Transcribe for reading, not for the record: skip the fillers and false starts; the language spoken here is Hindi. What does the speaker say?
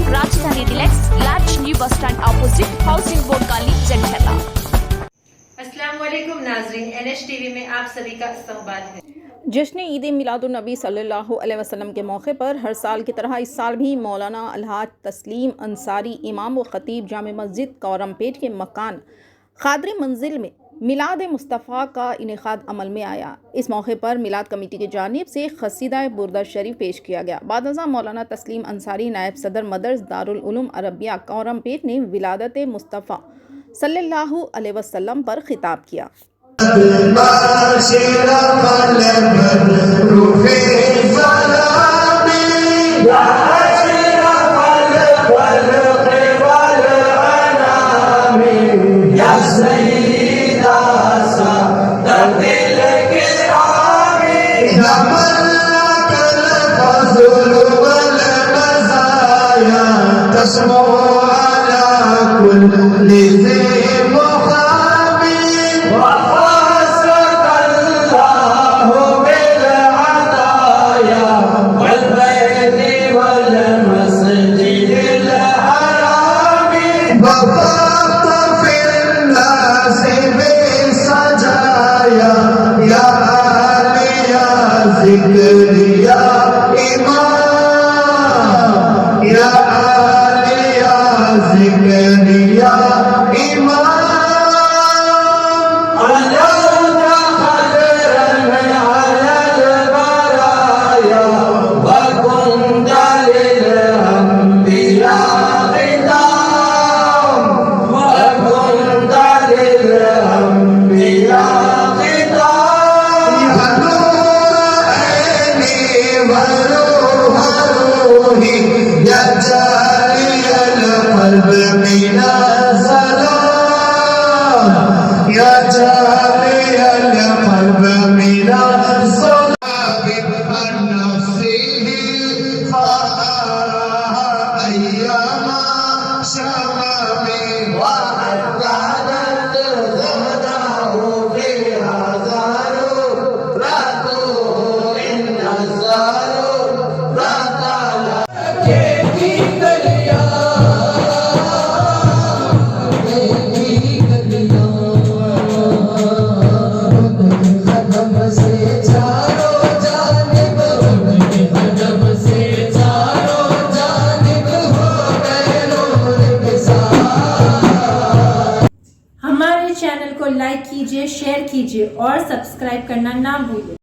राजधानी deluxe large new bus stand opposite housing board colony Jandla. अस्सलाम वालेकुम नाज़रीन, NH टीवी में आप सभी का इस्तकबाल है। जश्न ईद मिलादुन्नबी सल्लल्लाहु अलैहि वसल्लम के मौके पर हर साल की तरह इस साल भी मौलाना अलहाज तस्लीम अंसारी इमाम व खतीब जामे मस्जिद कौरमपेट के मकान खादरी मंजिल में मिलाद मुस्तफ़ा का इनेकाद अमल में आया। इस मौके पर मिलाद कमेटी की जानिब से क़सीदा बुर्दा शरीफ पेश किया गया। बादशाह मौलाना तस्लीम अंसारी नायब सदर मदरस दारुल उलूम अरबिया कौरमपेट ने विलादत मुस्तफ़ा सल्लल्लाहु अलैहि वसल्लम पर खिताब किया। हमारे चैनल को लाइक कीजिए, शेयर कीजिए और सब्सक्राइब करना ना भूलिए।